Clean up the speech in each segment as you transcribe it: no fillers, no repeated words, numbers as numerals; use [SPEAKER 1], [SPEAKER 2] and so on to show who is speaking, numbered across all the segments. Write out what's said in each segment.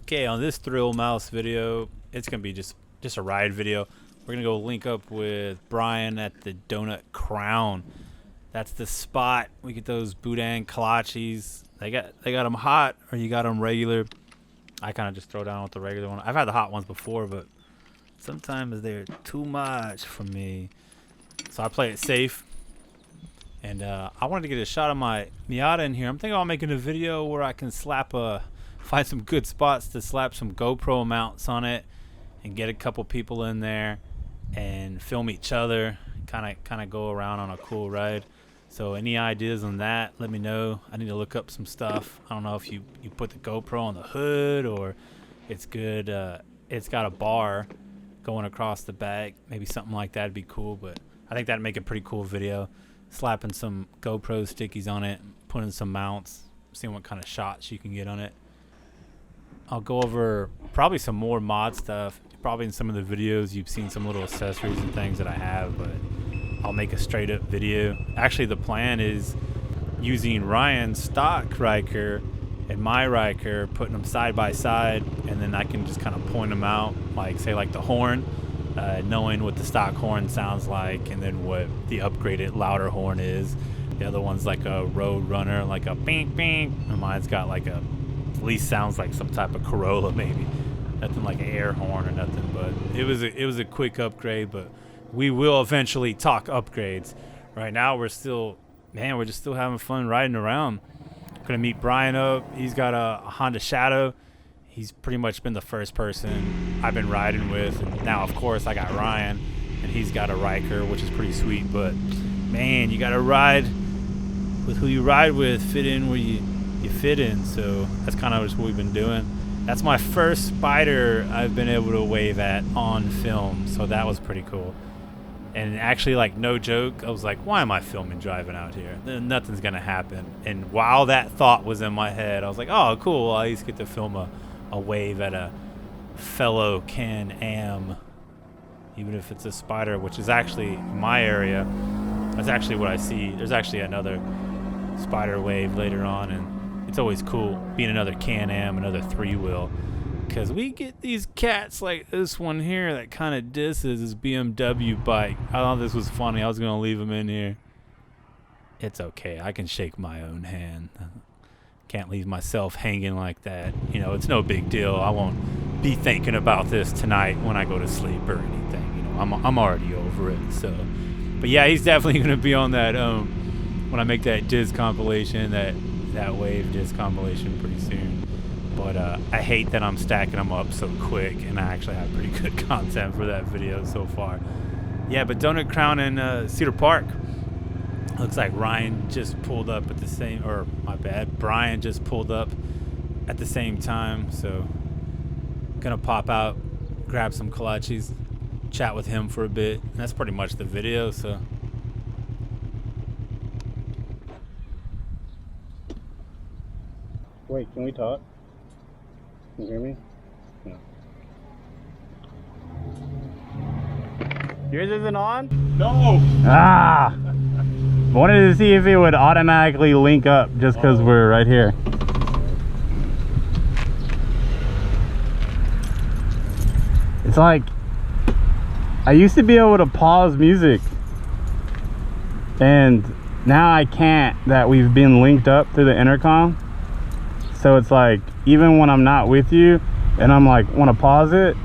[SPEAKER 1] Okay, on this Thrill Mouse video, it's gonna be just a ride video. We're gonna go link up with Brian at the Donut Crown. That's the spot. We get those boudin kolaches. They got them hot, or you got them regular. I kind of just throw down with the regular one. I've had the hot ones before, but sometimes they're too much for me. So I play it safe. And I wanted to get a shot of my Miata in here. I'm thinking about making a video where I can find some good spots to slap some GoPro mounts on it and get a couple people in there and film each other, kind of go around on a cool ride. So any ideas on that, let me know. I need to look up some stuff. I don't know if you put the GoPro on the hood or it's good. It's got a bar going across the back. Maybe something like that would be cool, but I think that'd make a pretty cool video. Slapping some GoPro stickies on it, putting some mounts, seeing what kind of shots you can get on it. I'll go over probably some more mod stuff. Probably in some of the videos you've seen some little accessories and things that I have, but I'll make a straight up video. Actually, the plan is using Ryan's stock Riker and my Riker, putting them side by side, and then I can just kind of point them out, like say like the horn, knowing what the stock horn sounds like, and then what the upgraded louder horn is. The other one's like a road runner, like a bing bing, and mine's got like a, at least sounds like some type of Corolla maybe. Nothing like an air horn or nothing, but it was a quick upgrade. But we will eventually talk upgrades. Right now we're just still having fun riding around. Gonna meet Brian up. He's got a Honda Shadow. He's pretty much been the first person I've been riding with, and now of course I got Ryan, and he's got a Ryker, which is pretty sweet. But man, you gotta ride with who you ride with, fit in where you fit in. So that's kind of just what we've been doing. That's my first Spider I've been able to wave at on film, so that was pretty cool. And actually, like, no joke, I was like, why am I filming driving out here? Nothing's gonna happen. And while that thought was in my head, I was like, oh cool, I'll at least get to film a wave at a fellow Can-Am, even if it's a Spider, which is actually my area. That's actually what I see. There's actually another Spider wave later on, and it's always cool being another Can-Am, another three-wheel, because we get these cats like this one here that kind of disses his BMW bike. I thought this was funny. I was going to leave him in here. It's okay. I can shake my own hand. Can't leave myself hanging like that. You know, it's no big deal. I won't be thinking about this tonight when I go to sleep or anything. You know, I'm already over it. So, but yeah, he's definitely going to be on that when I make that Diz compilation, that wave disc compilation pretty soon. But I hate that I'm stacking them up so quick, and I actually have pretty good content for that video so far. Yeah, but Donut Crown in Cedar Park. Looks like Ryan just pulled up at the same, or my bad, Brian just pulled up at the same time. So gonna pop out, grab some kolaches, chat with him for a bit, and that's pretty much the video. So
[SPEAKER 2] wait, can we talk? Can you hear me? No. Yours isn't on?
[SPEAKER 3] No!
[SPEAKER 2] Ah! Wanted to see if it would automatically link up just because we're right here. It's like, I used to be able to pause music, and now I can't, that we've been linked up through the intercom. So it's like, even when I'm not with you and I'm like, want to pause it,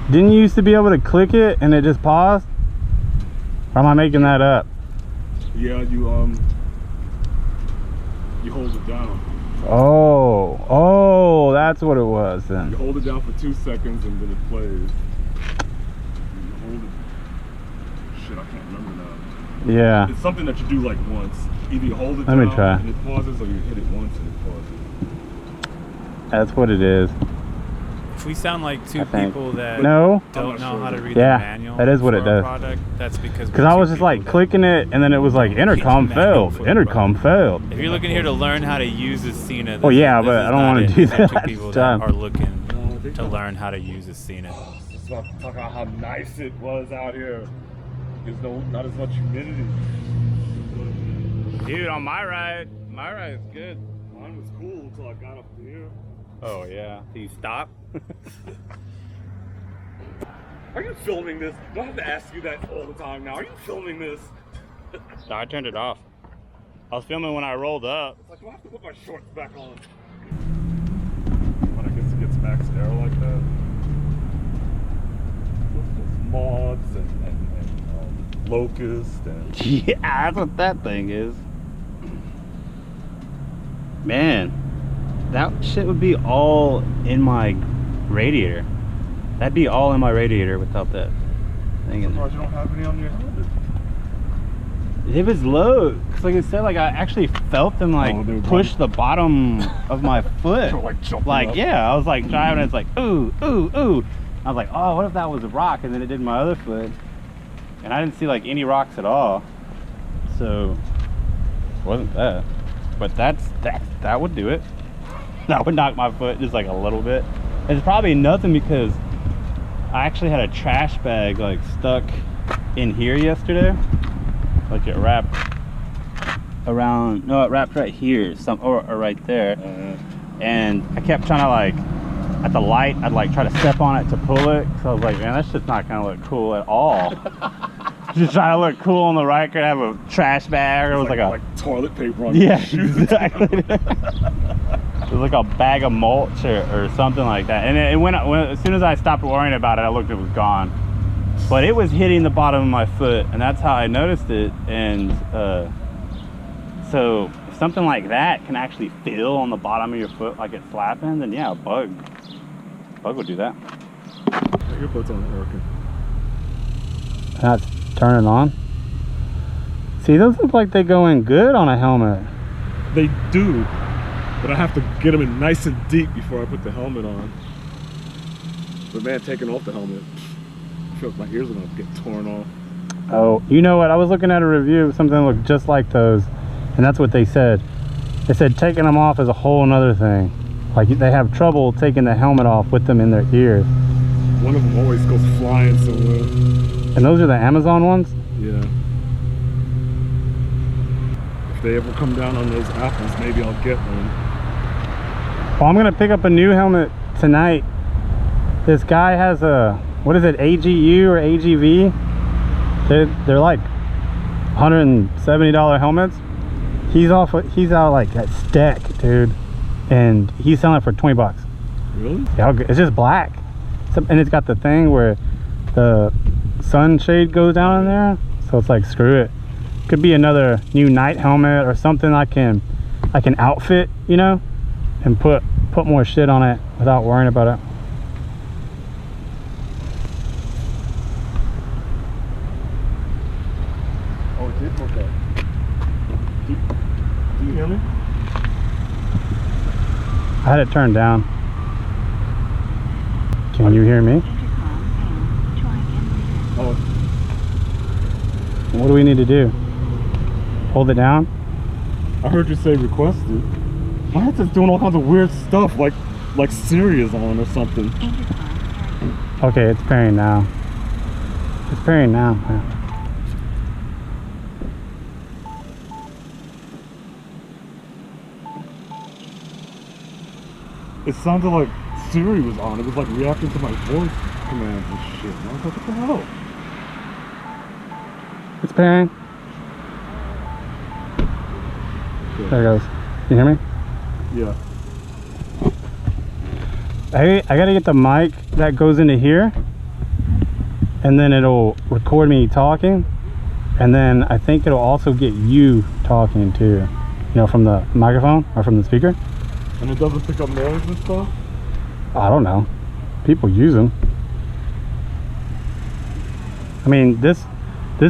[SPEAKER 2] didn't you used to be able to click it and it just paused? Or am I making that up?
[SPEAKER 3] Yeah, you hold it down.
[SPEAKER 2] Oh, that's what it was then.
[SPEAKER 3] You hold it down for 2 seconds and then it plays. You hold it. Shit, I can't remember now.
[SPEAKER 2] Yeah.
[SPEAKER 3] It's something that you do like once. Either you hold it
[SPEAKER 2] Let
[SPEAKER 3] down
[SPEAKER 2] me try.
[SPEAKER 3] and it pauses, or you hit it once and it pauses.
[SPEAKER 2] That's what it is.
[SPEAKER 1] if we sound like two people that
[SPEAKER 2] don't
[SPEAKER 1] know how to read
[SPEAKER 2] yeah,
[SPEAKER 1] the manual,
[SPEAKER 2] that is what it does.
[SPEAKER 1] Product, that's because
[SPEAKER 2] I was just like clicking it, and then it was like intercom failed, intercom failed.
[SPEAKER 1] If you're looking here to learn how to use a Cena,
[SPEAKER 2] oh yeah, but I don't want to do that.
[SPEAKER 1] Two people that are looking to learn how to use a Cena.
[SPEAKER 3] Let's not talk about how nice it was out here. There's not as much humidity.
[SPEAKER 2] Dude, on my ride's good.
[SPEAKER 3] Mine was cool until I got up here.
[SPEAKER 2] Oh yeah. Do you stop?
[SPEAKER 3] Are you filming this? Do I have to ask you that all the time now? Are you filming this?
[SPEAKER 2] No, I turned it off. I was filming when I rolled up.
[SPEAKER 3] It's like, do I have to put my shorts back on? When I guess it gets max air like that. There's moths and locust and...
[SPEAKER 2] Yeah, that's what that thing is. Man, that shit would be all in my radiator. That'd be all in my radiator without that thing in there.
[SPEAKER 3] Surprised you don't have any on your helmet.
[SPEAKER 2] It was low, cause like I said, like I actually felt them like push the bottom of my foot.
[SPEAKER 3] Like up.
[SPEAKER 2] Yeah, I was like driving, and it's like ooh, ooh, ooh. I was like, oh, what if that was a rock? And then it did my other foot, and I didn't see like any rocks at all. So it wasn't that, but that would do it. That would knock my foot just like a little bit. It's probably nothing because I actually had a trash bag like stuck in here yesterday. Like it wrapped around, no, it wrapped right here, or right there. And I kept trying to like, at the light, I'd like try to step on it to pull it. So I was like, man, that's just not gonna look cool at all. Just trying to look cool on the Ryker, to have a trash bag, or it was like
[SPEAKER 3] toilet paper on
[SPEAKER 2] yeah, exactly. It was like a bag of mulch or something like that. And it went, as soon as I stopped worrying about it, I looked, it was gone. But it was hitting the bottom of my foot, and that's how I noticed it. And so if something like that can actually feel on the bottom of your foot like it's slapping, then yeah, a bug would do that.
[SPEAKER 3] Your foot's on it working.
[SPEAKER 2] That's turning on. See, those look like they go in good on a helmet.
[SPEAKER 3] They do, but I have to get them in nice and deep before I put the helmet on. But man, taking off the helmet, I feel like my ears are gonna get torn off.
[SPEAKER 2] Oh, you know what? I was looking at a review of something that looked just like those, and that's what they said. They said taking them off is a whole nother thing. Like they have trouble taking the helmet off with them in their ears.
[SPEAKER 3] One of them always goes flying somewhere.
[SPEAKER 2] And those are the Amazon ones?
[SPEAKER 3] Yeah. If they ever come down on those apples, maybe I'll get one.
[SPEAKER 2] Well, I'm gonna pick up a new helmet tonight. This guy has a, what is it, AGU or AGV? They're like $170 helmets. He's out like at Stack, dude, and he's selling it for 20 bucks.
[SPEAKER 3] Really?
[SPEAKER 2] Yeah, it's just black, and it's got the thing where the sunshade goes down in there, so it's like, screw it. Could be another new night helmet or something I can outfit, you know, and put more shit on it without worrying about it.
[SPEAKER 3] Oh, it did? Okay. Do you hear me?
[SPEAKER 2] I had it turned down. Can you hear me?
[SPEAKER 3] Oh.
[SPEAKER 2] What do we need to do? Hold it down?
[SPEAKER 3] I heard you say requested. My headset's doing all kinds of weird stuff, like Siri is on or something.
[SPEAKER 2] Okay, it's pairing now. It's pairing now. Yeah.
[SPEAKER 3] It sounded like Siri was on. It was like reacting to my voice commands and shit. And I was like, what the hell?
[SPEAKER 2] It's pairing.
[SPEAKER 3] Okay.
[SPEAKER 2] There it goes. Can you hear me?
[SPEAKER 3] Yeah.
[SPEAKER 2] I gotta get the mic that goes into here, and then it'll record me talking, and then I think it'll also get you talking too, you know, from the microphone or from the speaker.
[SPEAKER 3] And it doesn't pick up noise and stuff?
[SPEAKER 2] I don't know. People use them. I mean, this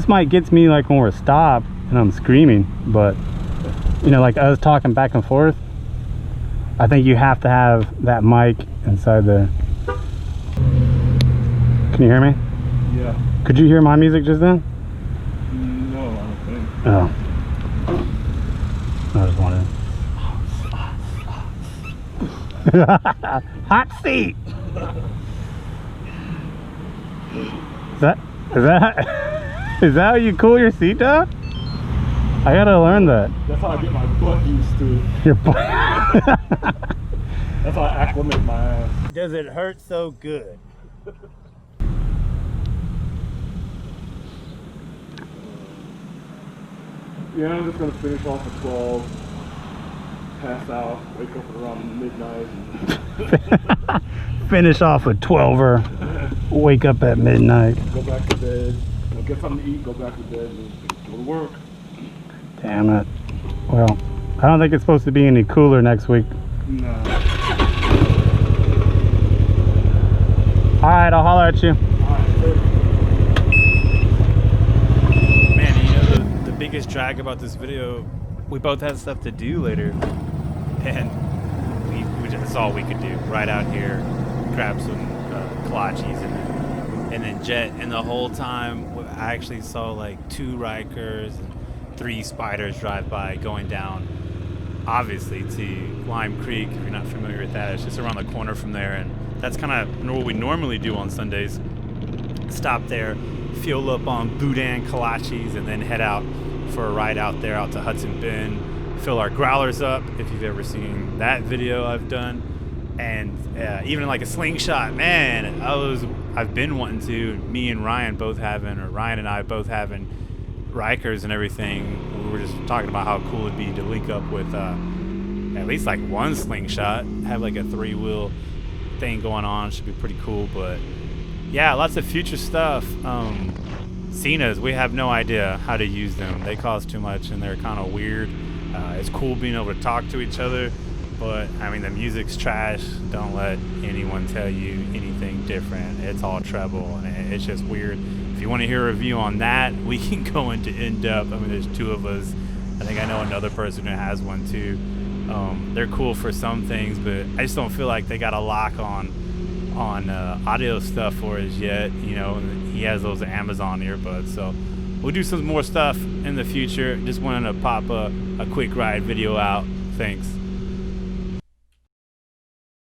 [SPEAKER 2] mic gets me like when we're stopped and I'm screaming, but you know, like us talking back and forth, I think you have to have that mic inside there. Can you hear me?
[SPEAKER 3] Yeah.
[SPEAKER 2] Could you hear my music just then?
[SPEAKER 3] No, I don't think.
[SPEAKER 2] Oh. I just wanted. Hot seat. Is that how you cool your seat down? I gotta learn that.
[SPEAKER 3] That's how I get my butt used to it.
[SPEAKER 2] Your butt.
[SPEAKER 3] That's how I acclimate my ass.
[SPEAKER 2] Does it hurt so good?
[SPEAKER 3] Yeah, I'm just gonna finish off at 12, pass out, wake up around midnight. And
[SPEAKER 2] Finish off a 12er, wake up at midnight.
[SPEAKER 3] go back to bed, get something to eat, go back to bed, and go to work.
[SPEAKER 2] Damn it. Well, I don't think it's supposed to be any cooler next week.
[SPEAKER 3] No.
[SPEAKER 2] Alright, I'll holler at you.
[SPEAKER 1] Man, you know the biggest drag about this video, we both had stuff to do later, and we that's all we could do. Right out here, grab some kolaches and then jet. And the whole time, I actually saw like 2 Rikers and 3 spiders drive by going down, obviously, to Lime Creek. If you're not familiar with that, it's just around the corner from there, and that's kind of what we normally do on Sundays. Stop there, fuel up on boudin kolaches, and then head out for a ride out there out to Hudson Bend, fill our growlers up, if you've ever seen that video I've done. And even like a slingshot, man, I've been wanting to. Me and Ryan and I both having Rikers and everything. We were just talking about how cool it'd be to link up with at least like one slingshot, have like a 3-wheel thing going on. Should be pretty cool. But yeah, lots of future stuff. Cenas, we have no idea how to use them. They cost too much and they're kind of weird. It's cool being able to talk to each other, but I mean, the music's trash. Don't let anyone tell you anything different. It's all treble and it's just weird. If you want to hear a review on that, we can go into in-depth. I mean, there's 2 of us. I think I know another person who has one too. They're cool for some things, but I just don't feel like they got a lock on audio stuff for us yet. You know, he has those Amazon earbuds, so we'll do some more stuff in the future. Just wanted to pop a quick ride video out. Thanks.